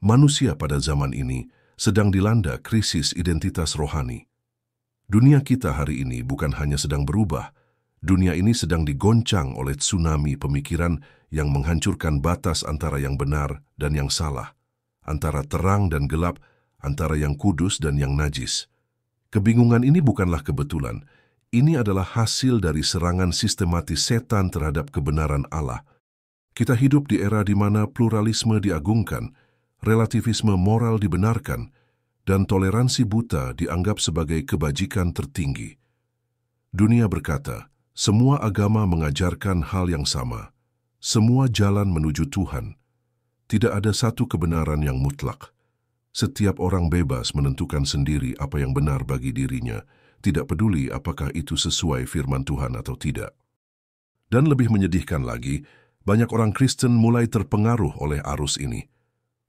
Manusia pada zaman ini sedang dilanda krisis identitas rohani. Dunia kita hari ini bukan hanya sedang berubah, dunia ini sedang digoncang oleh tsunami pemikiran yang menghancurkan batas antara yang benar dan yang salah, antara terang dan gelap, antara yang kudus dan yang najis. Kebingungan ini bukanlah kebetulan, ini adalah hasil dari serangan sistematis setan terhadap kebenaran Allah. Kita hidup di era di mana pluralisme diagungkan, relativisme moral dibenarkan, dan toleransi buta dianggap sebagai kebajikan tertinggi. Dunia berkata, semua agama mengajarkan hal yang sama, semua jalan menuju Tuhan. Tidak ada satu kebenaran yang mutlak. Setiap orang bebas menentukan sendiri apa yang benar bagi dirinya, tidak peduli apakah itu sesuai firman Tuhan atau tidak. Dan lebih menyedihkan lagi, banyak orang Kristen mulai terpengaruh oleh arus ini.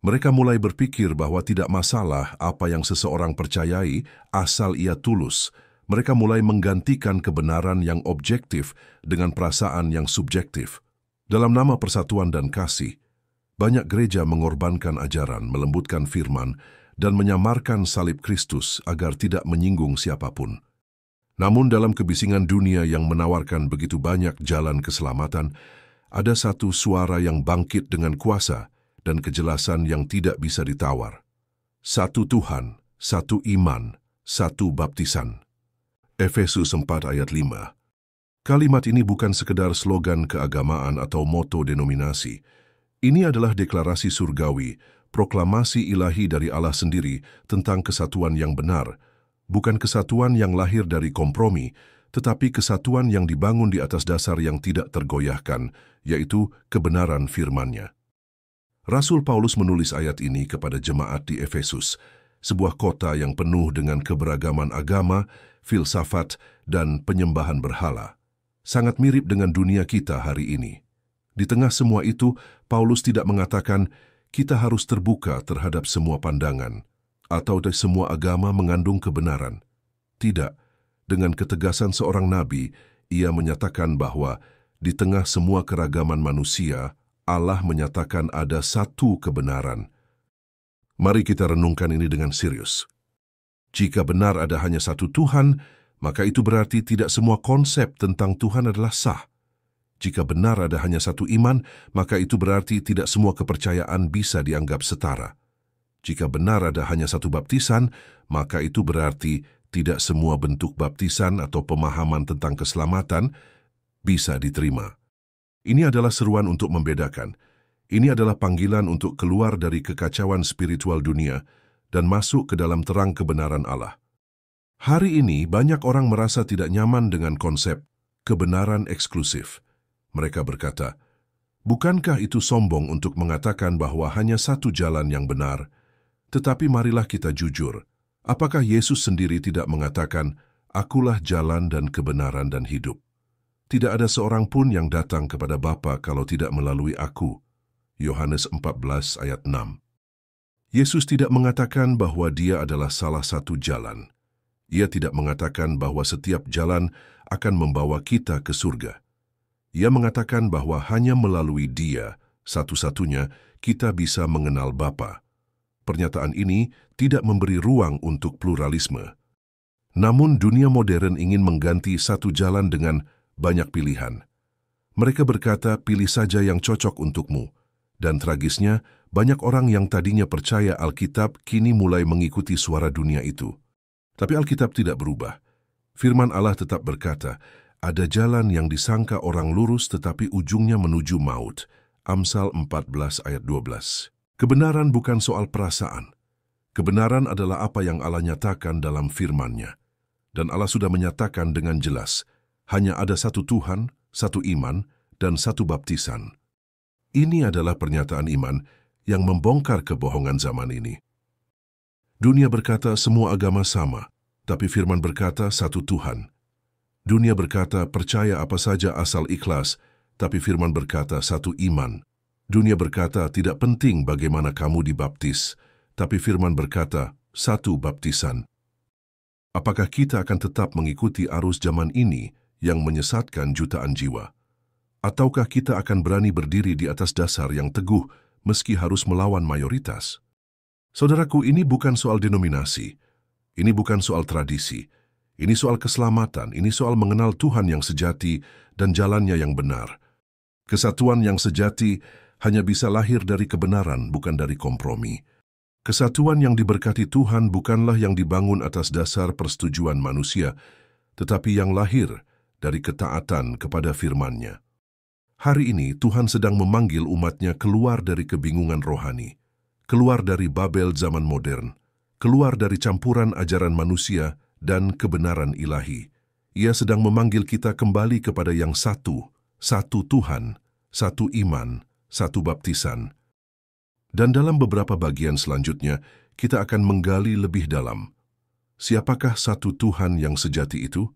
Mereka mulai berpikir bahwa tidak masalah apa yang seseorang percayai asal ia tulus. Mereka mulai menggantikan kebenaran yang objektif dengan perasaan yang subjektif. Dalam nama persatuan dan kasih, banyak gereja mengorbankan ajaran, melembutkan firman, dan menyamarkan salib Kristus agar tidak menyinggung siapapun. Namun dalam kebisingan dunia yang menawarkan begitu banyak jalan keselamatan, ada satu suara yang bangkit dengan kuasa dan kejelasan yang tidak bisa ditawar. Satu Tuhan, satu iman, satu baptisan. Efesus 4 ayat 5. Kalimat ini bukan sekedar slogan keagamaan atau moto denominasi. Ini adalah deklarasi surgawi, proklamasi ilahi dari Allah sendiri tentang kesatuan yang benar, bukan kesatuan yang lahir dari kompromi, tetapi kesatuan yang dibangun di atas dasar yang tidak tergoyahkan, yaitu kebenaran firman-Nya. Rasul Paulus menulis ayat ini kepada jemaat di Efesus, sebuah kota yang penuh dengan keberagaman agama, filsafat, dan penyembahan berhala. Sangat mirip dengan dunia kita hari ini. Di tengah semua itu, Paulus tidak mengatakan kita harus terbuka terhadap semua pandangan atau semua agama mengandung kebenaran. Tidak, dengan ketegasan seorang nabi, ia menyatakan bahwa di tengah semua keragaman manusia, Allah menyatakan ada satu kebenaran. Mari kita renungkan ini dengan serius. Jika benar ada hanya satu Tuhan, maka itu berarti tidak semua konsep tentang Tuhan adalah sah. Jika benar ada hanya satu iman, maka itu berarti tidak semua kepercayaan bisa dianggap setara. Jika benar ada hanya satu baptisan, maka itu berarti tidak semua bentuk baptisan atau pemahaman tentang keselamatan bisa diterima. Ini adalah seruan untuk membedakan. Ini adalah panggilan untuk keluar dari kekacauan spiritual dunia dan masuk ke dalam terang kebenaran Allah. Hari ini banyak orang merasa tidak nyaman dengan konsep kebenaran eksklusif. Mereka berkata, bukankah itu sombong untuk mengatakan bahwa hanya satu jalan yang benar? Tetapi marilah kita jujur. Apakah Yesus sendiri tidak mengatakan, Akulah jalan dan kebenaran dan hidup? Tidak ada seorang pun yang datang kepada Bapa kalau tidak melalui aku. Yohanes 14 ayat 6. Yesus tidak mengatakan bahwa dia adalah salah satu jalan. Ia tidak mengatakan bahwa setiap jalan akan membawa kita ke surga. Ia mengatakan bahwa hanya melalui Dia, satu-satunya, kita bisa mengenal Bapa. Pernyataan ini tidak memberi ruang untuk pluralisme. Namun dunia modern ingin mengganti satu jalan dengan banyak pilihan. Mereka berkata, pilih saja yang cocok untukmu. Dan tragisnya, banyak orang yang tadinya percaya Alkitab kini mulai mengikuti suara dunia itu. Tapi Alkitab tidak berubah. Firman Allah tetap berkata, ada jalan yang disangka orang lurus tetapi ujungnya menuju maut. Amsal 14 ayat 12. Kebenaran bukan soal perasaan. Kebenaran adalah apa yang Allah nyatakan dalam firman-Nya. Dan Allah sudah menyatakan dengan jelas, hanya ada satu Tuhan, satu iman, dan satu baptisan. Ini adalah pernyataan iman yang membongkar kebohongan zaman ini. Dunia berkata semua agama sama, tapi firman berkata satu Tuhan. Dunia berkata percaya apa saja asal ikhlas, tapi firman berkata satu iman. Dunia berkata tidak penting bagaimana kamu dibaptis, tapi firman berkata satu baptisan. Apakah kita akan tetap mengikuti arus zaman ini yang menyesatkan jutaan jiwa? Ataukah kita akan berani berdiri di atas dasar yang teguh meski harus melawan mayoritas? Saudaraku, ini bukan soal denominasi, ini bukan soal tradisi, ini soal keselamatan, ini soal mengenal Tuhan yang sejati dan jalannya yang benar. Kesatuan yang sejati hanya bisa lahir dari kebenaran, bukan dari kompromi. Kesatuan yang diberkati Tuhan bukanlah yang dibangun atas dasar persetujuan manusia, tetapi yang lahir dari ketaatan kepada firman-Nya. Hari ini Tuhan sedang memanggil umat-Nya keluar dari kebingungan rohani, keluar dari Babel zaman modern, keluar dari campuran ajaran manusia dan kebenaran ilahi. Ia sedang memanggil kita kembali kepada yang satu Tuhan, satu iman, satu baptisan. Dan dalam beberapa bagian selanjutnya, kita akan menggali lebih dalam. Siapakah satu Tuhan yang sejati itu?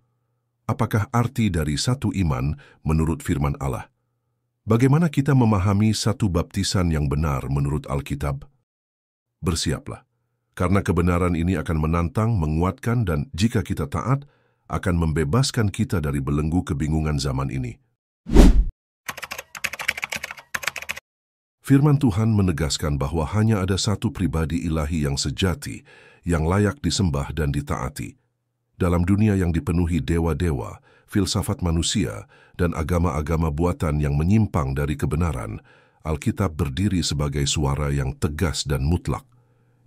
Apakah arti dari satu iman menurut firman Allah? Bagaimana kita memahami satu baptisan yang benar menurut Alkitab? Bersiaplah, karena kebenaran ini akan menantang, menguatkan, dan jika kita taat, akan membebaskan kita dari belenggu kebingungan zaman ini. Firman Tuhan menegaskan bahwa hanya ada satu pribadi ilahi yang sejati, yang layak disembah dan ditaati. Dalam dunia yang dipenuhi dewa-dewa, filsafat manusia, dan agama-agama buatan yang menyimpang dari kebenaran, Alkitab berdiri sebagai suara yang tegas dan mutlak.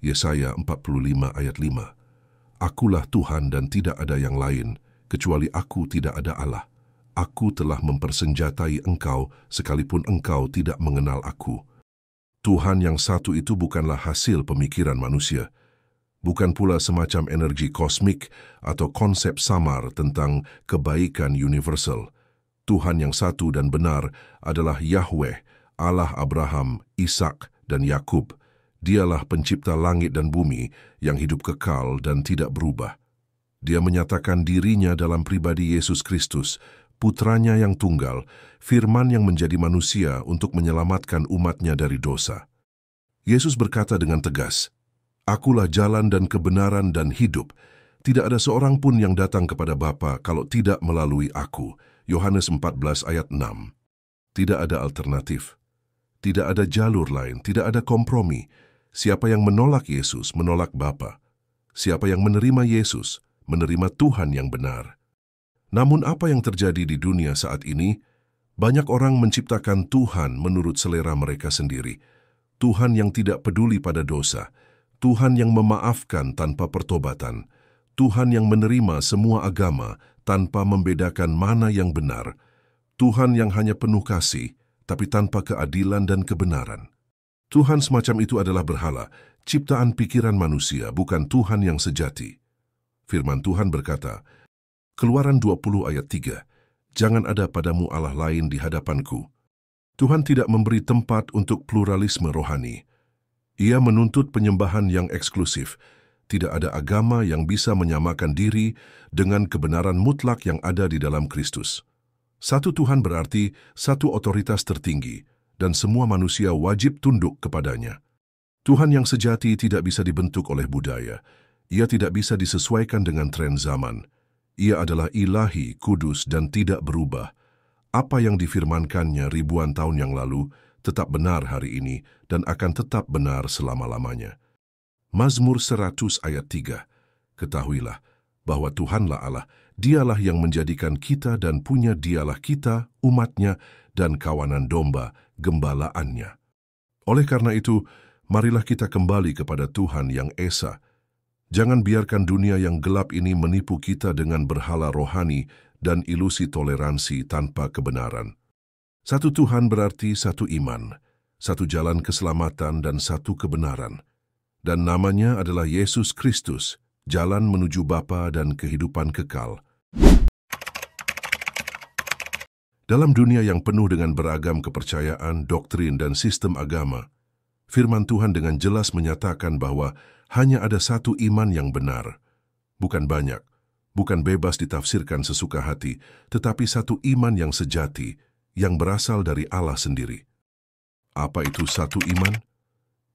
Yesaya 45 ayat 5. Akulah Tuhan dan tidak ada yang lain, kecuali aku tidak ada Allah. Aku telah mempersenjatai engkau, sekalipun engkau tidak mengenal aku. Tuhan yang satu itu bukanlah hasil pemikiran manusia, bukan pula semacam energi kosmik atau konsep samar tentang kebaikan universal. Tuhan yang satu dan benar adalah Yahweh, Allah Abraham, Ishak, dan Yakub. Dialah pencipta langit dan bumi yang hidup kekal dan tidak berubah. Dia menyatakan dirinya dalam pribadi Yesus Kristus, Putranya yang tunggal, firman yang menjadi manusia untuk menyelamatkan umat-Nya dari dosa. Yesus berkata dengan tegas, "Akulah jalan dan kebenaran dan hidup. Tidak ada seorang pun yang datang kepada Bapa kalau tidak melalui aku." Yohanes 14 ayat 6. Tidak ada alternatif. Tidak ada jalur lain, tidak ada kompromi. Siapa yang menolak Yesus, menolak Bapa. Siapa yang menerima Yesus, menerima Tuhan yang benar. Namun apa yang terjadi di dunia saat ini? Banyak orang menciptakan Tuhan menurut selera mereka sendiri. Tuhan yang tidak peduli pada dosa. Tuhan yang memaafkan tanpa pertobatan. Tuhan yang menerima semua agama tanpa membedakan mana yang benar. Tuhan yang hanya penuh kasih, tapi tanpa keadilan dan kebenaran. Tuhan semacam itu adalah berhala, ciptaan pikiran manusia, bukan Tuhan yang sejati. Firman Tuhan berkata, Keluaran 20 ayat 3, "Jangan ada padamu Allah lain di hadapanku." Tuhan tidak memberi tempat untuk pluralisme rohani. Ia menuntut penyembahan yang eksklusif. Tidak ada agama yang bisa menyamakan diri dengan kebenaran mutlak yang ada di dalam Kristus. Satu Tuhan berarti satu otoritas tertinggi, dan semua manusia wajib tunduk kepadanya. Tuhan yang sejati tidak bisa dibentuk oleh budaya. Ia tidak bisa disesuaikan dengan tren zaman. Ia adalah ilahi, kudus, dan tidak berubah. Apa yang difirmankannya ribuan tahun yang lalu tetap benar hari ini dan akan tetap benar selama-lamanya. Mazmur 100 ayat 3, "Ketahuilah bahwa Tuhanlah Allah, Dialah yang menjadikan kita dan punya Dialah kita, umat-Nya, dan kawanan domba, gembalaannya." Oleh karena itu, marilah kita kembali kepada Tuhan yang esa. Jangan biarkan dunia yang gelap ini menipu kita dengan berhala rohani dan ilusi toleransi tanpa kebenaran. Satu Tuhan berarti satu iman, satu jalan keselamatan dan satu kebenaran. Dan namanya adalah Yesus Kristus, jalan menuju Bapa dan kehidupan kekal. Dalam dunia yang penuh dengan beragam kepercayaan, doktrin, dan sistem agama, firman Tuhan dengan jelas menyatakan bahwa hanya ada satu iman yang benar. Bukan banyak, bukan bebas ditafsirkan sesuka hati, tetapi satu iman yang sejati, yang berasal dari Allah sendiri. Apa itu satu iman?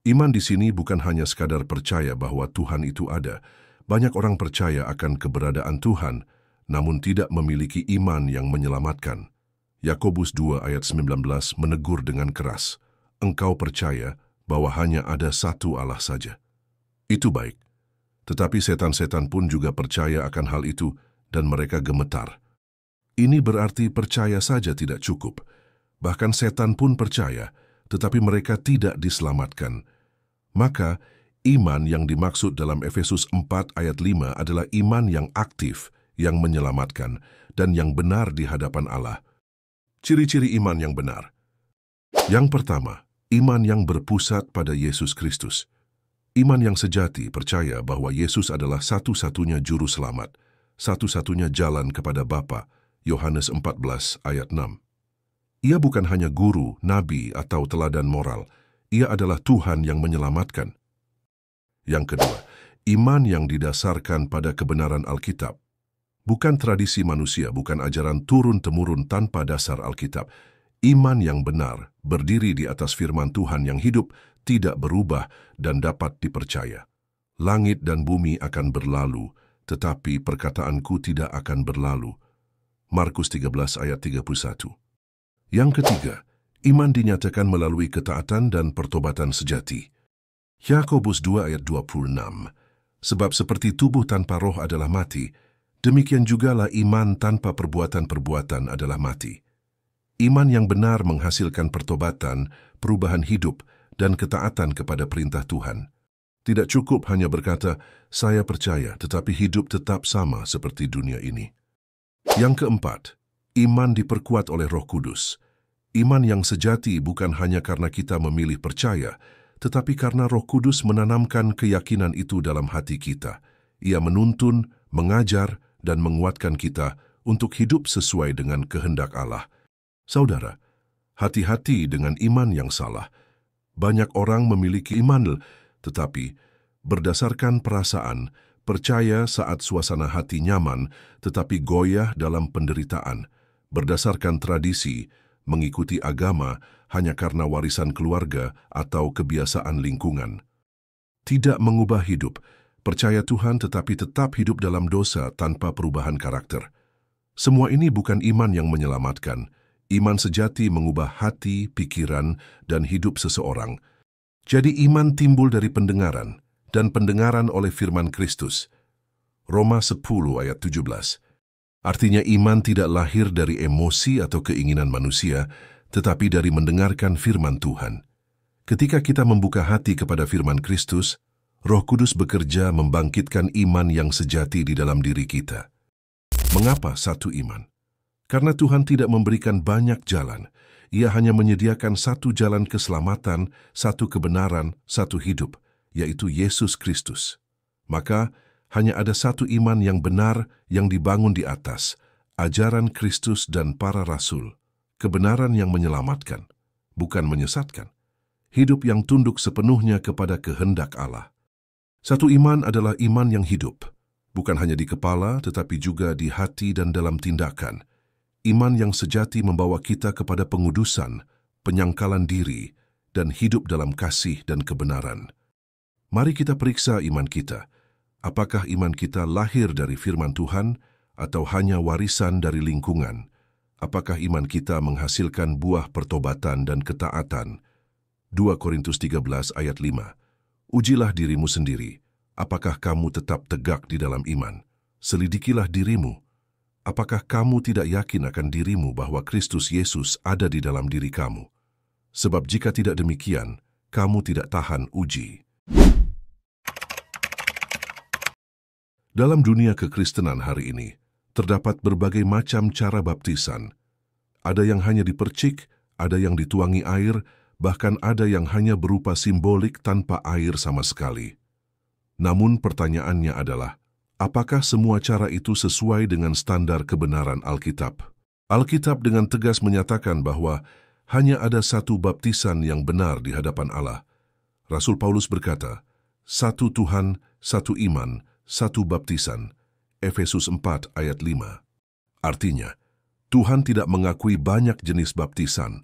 Iman di sini bukan hanya sekadar percaya bahwa Tuhan itu ada. Banyak orang percaya akan keberadaan Tuhan, namun tidak memiliki iman yang menyelamatkan. Yakobus 2 ayat 19 menegur dengan keras, "Engkau percaya bahwa hanya ada satu Allah saja." Itu baik. Tetapi setan-setan pun juga percaya akan hal itu dan mereka gemetar. Ini berarti percaya saja tidak cukup. Bahkan setan pun percaya, tetapi mereka tidak diselamatkan. Maka, iman yang dimaksud dalam Efesus 4 ayat 5 adalah iman yang aktif, yang menyelamatkan, dan yang benar di hadapan Allah. Ciri-ciri iman yang benar. Yang pertama, iman yang berpusat pada Yesus Kristus. Iman yang sejati percaya bahwa Yesus adalah satu-satunya juru selamat, satu-satunya jalan kepada Bapa. Yohanes 14 ayat 6. Ia bukan hanya guru, nabi, atau teladan moral. Ia adalah Tuhan yang menyelamatkan. Yang kedua, iman yang didasarkan pada kebenaran Alkitab. Bukan tradisi manusia, bukan ajaran turun-temurun tanpa dasar Alkitab. Iman yang benar, berdiri di atas firman Tuhan yang hidup, tidak berubah dan dapat dipercaya. Langit dan bumi akan berlalu, tetapi perkataanku tidak akan berlalu. Markus 13 ayat 31. Yang ketiga, iman dinyatakan melalui ketaatan dan pertobatan sejati. Yakobus 2 ayat 26. Sebab seperti tubuh tanpa roh adalah mati, demikian jugalah iman tanpa perbuatan-perbuatan adalah mati. Iman yang benar menghasilkan pertobatan, perubahan hidup, dan ketaatan kepada perintah Tuhan. Tidak cukup hanya berkata, saya percaya, tetapi hidup tetap sama seperti dunia ini. Yang keempat, iman diperkuat oleh Roh Kudus. Iman yang sejati bukan hanya karena kita memilih percaya, tetapi karena Roh Kudus menanamkan keyakinan itu dalam hati kita. Ia menuntun, mengajar, dan menguatkan kita untuk hidup sesuai dengan kehendak Allah. Saudara, hati-hati dengan iman yang salah. Banyak orang memiliki iman, tetapi berdasarkan perasaan, percaya saat suasana hati nyaman, tetapi goyah dalam penderitaan. Berdasarkan tradisi, mengikuti agama hanya karena warisan keluarga atau kebiasaan lingkungan. Tidak mengubah hidup, percaya Tuhan tetapi tetap hidup dalam dosa tanpa perubahan karakter. Semua ini bukan iman yang menyelamatkan. Iman sejati mengubah hati, pikiran, dan hidup seseorang. Jadi iman timbul dari pendengaran, dan pendengaran oleh firman Kristus. Roma 10 ayat 17. Artinya iman tidak lahir dari emosi atau keinginan manusia, tetapi dari mendengarkan firman Tuhan. Ketika kita membuka hati kepada firman Kristus, Roh Kudus bekerja membangkitkan iman yang sejati di dalam diri kita. Mengapa satu iman? Karena Tuhan tidak memberikan banyak jalan. Ia hanya menyediakan satu jalan keselamatan, satu kebenaran, satu hidup, yaitu Yesus Kristus. Maka, hanya ada satu iman yang benar yang dibangun di atas, ajaran Kristus dan para rasul, kebenaran yang menyelamatkan, bukan menyesatkan, hidup yang tunduk sepenuhnya kepada kehendak Allah. Satu iman adalah iman yang hidup, bukan hanya di kepala tetapi juga di hati dan dalam tindakan. Iman yang sejati membawa kita kepada pengudusan, penyangkalan diri, dan hidup dalam kasih dan kebenaran. Mari kita periksa iman kita. Apakah iman kita lahir dari firman Tuhan atau hanya warisan dari lingkungan? Apakah iman kita menghasilkan buah pertobatan dan ketaatan? 2 Korintus 13 ayat 5. Ujilah dirimu sendiri. Apakah kamu tetap tegak di dalam iman? Selidikilah dirimu. Apakah kamu tidak yakin akan dirimu bahwa Kristus Yesus ada di dalam diri kamu? Sebab jika tidak demikian, kamu tidak tahan uji. Dalam dunia kekristenan hari ini, terdapat berbagai macam cara baptisan. Ada yang hanya dipercik, ada yang dituangi air, bahkan ada yang hanya berupa simbolik tanpa air sama sekali. Namun pertanyaannya adalah, apakah semua cara itu sesuai dengan standar kebenaran Alkitab? Alkitab dengan tegas menyatakan bahwa hanya ada satu baptisan yang benar di hadapan Allah. Rasul Paulus berkata, satu Tuhan, satu iman, satu baptisan. Efesus 4 ayat 5. Artinya, Tuhan tidak mengakui banyak jenis baptisan.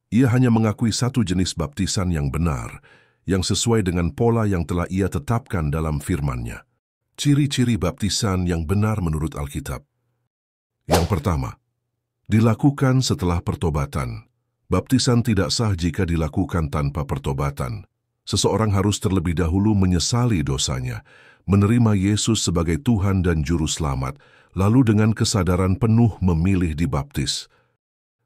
Ia hanya mengakui satu jenis baptisan yang benar, yang sesuai dengan pola yang telah Ia tetapkan dalam firman-Nya. Ciri-ciri baptisan yang benar menurut Alkitab. Yang pertama, dilakukan setelah pertobatan. Baptisan tidak sah jika dilakukan tanpa pertobatan. Seseorang harus terlebih dahulu menyesali dosanya, menerima Yesus sebagai Tuhan dan Juru Selamat, lalu dengan kesadaran penuh memilih dibaptis.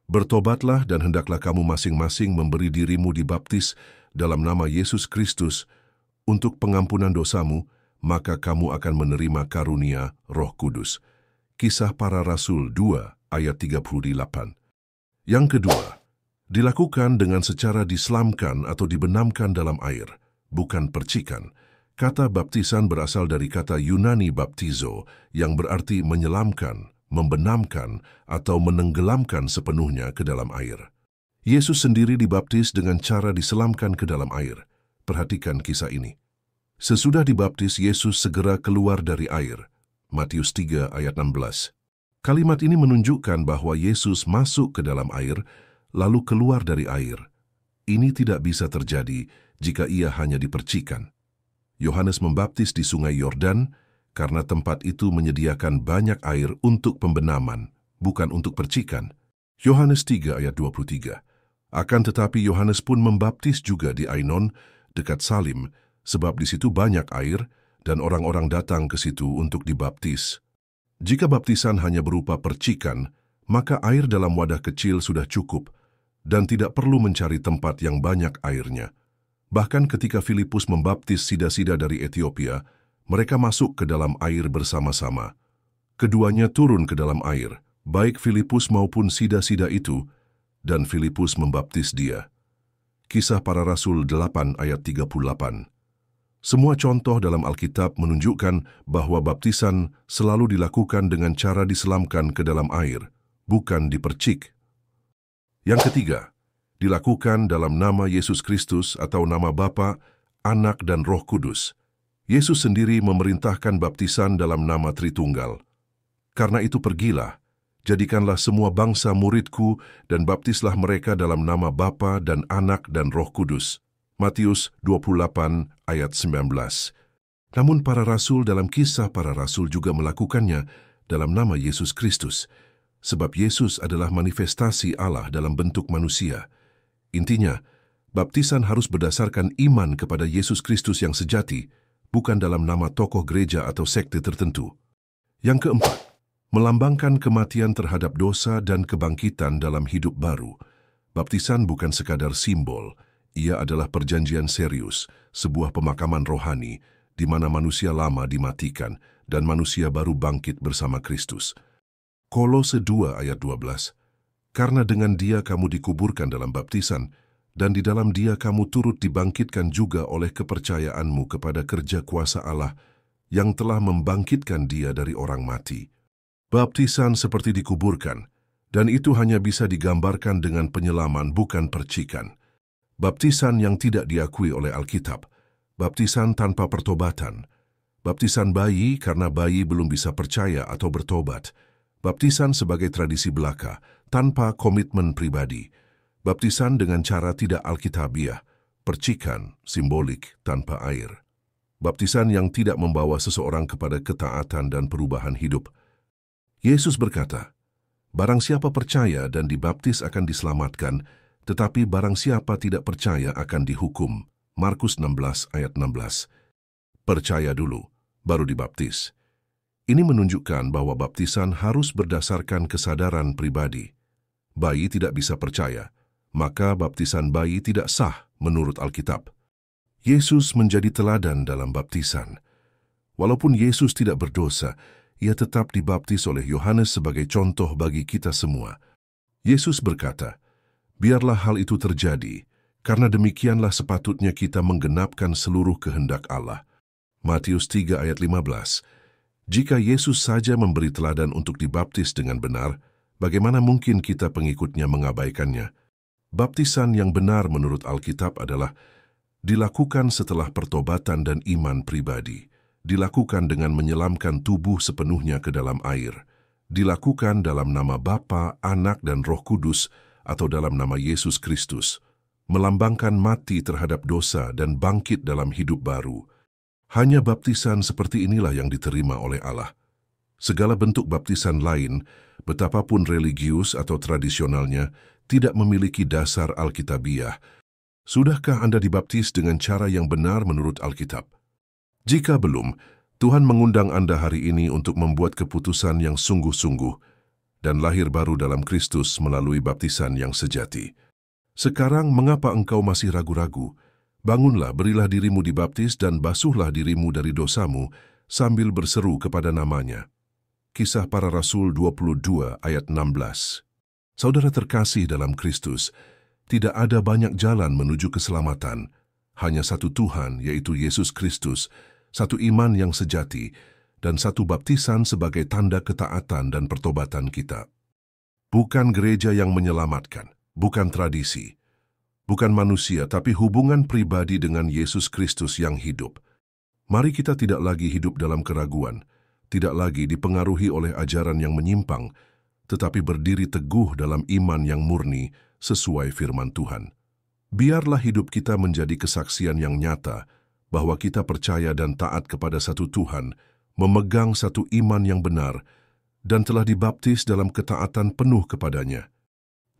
Bertobatlah dan hendaklah kamu masing-masing memberi dirimu dibaptis dalam nama Yesus Kristus untuk pengampunan dosamu, maka kamu akan menerima karunia Roh Kudus. Kisah Para Rasul 2 ayat 38. Yang kedua, dilakukan dengan secara diselamkan atau dibenamkan dalam air, bukan percikan. Kata baptisan berasal dari kata Yunani baptizo, yang berarti menyelamkan, membenamkan, atau menenggelamkan sepenuhnya ke dalam air. Yesus sendiri dibaptis dengan cara diselamkan ke dalam air. Perhatikan kisah ini. Sesudah dibaptis, Yesus segera keluar dari air. Matius 3 ayat 16. Kalimat ini menunjukkan bahwa Yesus masuk ke dalam air, lalu keluar dari air. Ini tidak bisa terjadi jika ia hanya dipercikan. Yohanes membaptis di sungai Yordan karena tempat itu menyediakan banyak air untuk pembenaman, bukan untuk percikan. Yohanes 3 ayat 23. Akan tetapi Yohanes pun membaptis juga di Ainon, dekat Salim, sebab di situ banyak air dan orang-orang datang ke situ untuk dibaptis. Jika baptisan hanya berupa percikan, maka air dalam wadah kecil sudah cukup dan tidak perlu mencari tempat yang banyak airnya. Bahkan ketika Filipus membaptis sida-sida dari Ethiopia, mereka masuk ke dalam air bersama-sama. Keduanya turun ke dalam air, baik Filipus maupun sida-sida itu, dan Filipus membaptis dia. Kisah Para Rasul 8 ayat 38. Semua contoh dalam Alkitab menunjukkan bahwa baptisan selalu dilakukan dengan cara diselamkan ke dalam air, bukan dipercik. Yang ketiga, dilakukan dalam nama Yesus Kristus atau nama Bapa, Anak, dan Roh Kudus. Yesus sendiri memerintahkan baptisan dalam nama Tritunggal. Karena itu pergilah, jadikanlah semua bangsa muridku dan baptislah mereka dalam nama Bapa dan Anak dan Roh Kudus. Matius 28 ayat 19. Namun para rasul dalam Kisah Para Rasul juga melakukannya dalam nama Yesus Kristus, sebab Yesus adalah manifestasi Allah dalam bentuk manusia. Intinya, baptisan harus berdasarkan iman kepada Yesus Kristus yang sejati, bukan dalam nama tokoh gereja atau sekte tertentu. Yang keempat, melambangkan kematian terhadap dosa dan kebangkitan dalam hidup baru. Baptisan bukan sekadar simbol, ia adalah perjanjian serius, sebuah pemakaman rohani, di mana manusia lama dimatikan dan manusia baru bangkit bersama Kristus. Kolose 2 ayat 12. Karena dengan dia kamu dikuburkan dalam baptisan, dan di dalam dia kamu turut dibangkitkan juga oleh kepercayaanmu kepada kerja kuasa Allah yang telah membangkitkan dia dari orang mati. Baptisan seperti dikuburkan, dan itu hanya bisa digambarkan dengan penyelaman, bukan percikan. Baptisan yang tidak diakui oleh Alkitab, baptisan tanpa pertobatan, baptisan bayi karena bayi belum bisa percaya atau bertobat, baptisan sebagai tradisi belaka, tanpa komitmen pribadi, baptisan dengan cara tidak alkitabiah, percikan, simbolik, tanpa air, baptisan yang tidak membawa seseorang kepada ketaatan dan perubahan hidup. Yesus berkata, barang siapa percaya dan dibaptis akan diselamatkan, tetapi barang siapa tidak percaya akan dihukum. Markus 16 ayat 16. Percaya dulu, baru dibaptis. Ini menunjukkan bahwa baptisan harus berdasarkan kesadaran pribadi. Bayi tidak bisa percaya, maka baptisan bayi tidak sah menurut Alkitab. Yesus menjadi teladan dalam baptisan. Walaupun Yesus tidak berdosa, ia tetap dibaptis oleh Yohanes sebagai contoh bagi kita semua. Yesus berkata, biarlah hal itu terjadi, karena demikianlah sepatutnya kita menggenapkan seluruh kehendak Allah. Matius 3 ayat 15. Jika Yesus saja memberi teladan untuk dibaptis dengan benar, bagaimana mungkin kita pengikutnya mengabaikannya? Baptisan yang benar menurut Alkitab adalah dilakukan setelah pertobatan dan iman pribadi, dilakukan dengan menyelamkan tubuh sepenuhnya ke dalam air, dilakukan dalam nama Bapa, Anak, dan Roh Kudus, atau dalam nama Yesus Kristus, melambangkan mati terhadap dosa dan bangkit dalam hidup baru. Hanya baptisan seperti inilah yang diterima oleh Allah. Segala bentuk baptisan lain, betapapun religius atau tradisionalnya, tidak memiliki dasar alkitabiah. Sudahkah Anda dibaptis dengan cara yang benar menurut Alkitab? Jika belum, Tuhan mengundang Anda hari ini untuk membuat keputusan yang sungguh-sungguh dan lahir baru dalam Kristus melalui baptisan yang sejati. Sekarang, mengapa engkau masih ragu-ragu? Bangunlah, berilah dirimu dibaptis dan basuhlah dirimu dari dosamu sambil berseru kepada namanya. Kisah Para Rasul 22 ayat 16. Saudara terkasih dalam Kristus, tidak ada banyak jalan menuju keselamatan. Hanya satu Tuhan, yaitu Yesus Kristus, satu iman yang sejati, dan satu baptisan sebagai tanda ketaatan dan pertobatan kita. Bukan gereja yang menyelamatkan, bukan tradisi, bukan manusia, tapi hubungan pribadi dengan Yesus Kristus yang hidup. Mari kita tidak lagi hidup dalam keraguan, tidak lagi dipengaruhi oleh ajaran yang menyimpang, tetapi berdiri teguh dalam iman yang murni sesuai firman Tuhan. Biarlah hidup kita menjadi kesaksian yang nyata bahwa kita percaya dan taat kepada satu Tuhan, memegang satu iman yang benar, dan telah dibaptis dalam ketaatan penuh kepadanya.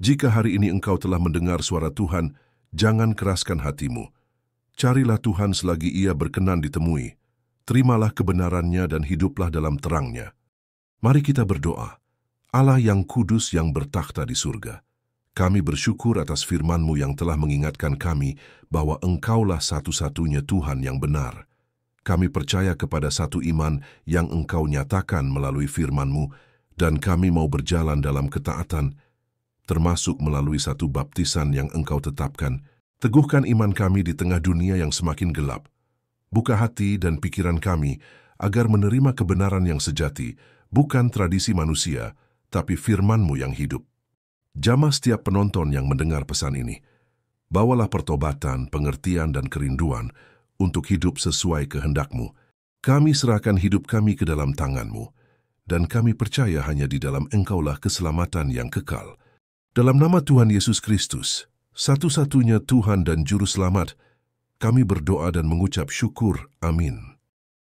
Jika hari ini engkau telah mendengar suara Tuhan, jangan keraskan hatimu. Carilah Tuhan selagi Ia berkenan ditemui. Terimalah kebenarannya dan hiduplah dalam terangnya. Mari kita berdoa. Allah yang kudus yang bertakhta di surga, kami bersyukur atas firman-Mu yang telah mengingatkan kami bahwa Engkaulah satu-satunya Tuhan yang benar. Kami percaya kepada satu iman yang Engkau nyatakan melalui firman-Mu, dan kami mau berjalan dalam ketaatan, termasuk melalui satu baptisan yang Engkau tetapkan. Teguhkan iman kami di tengah dunia yang semakin gelap. Buka hati dan pikiran kami agar menerima kebenaran yang sejati, bukan tradisi manusia, tapi firman-Mu yang hidup. Jamah setiap penonton yang mendengar pesan ini. Bawalah pertobatan, pengertian, dan kerinduan untuk hidup sesuai kehendak-Mu. Kami serahkan hidup kami ke dalam tangan-Mu, dan kami percaya hanya di dalam Engkaulah keselamatan yang kekal. Dalam nama Tuhan Yesus Kristus, satu-satunya Tuhan dan Juru Selamat, kami berdoa dan mengucap syukur. Amin.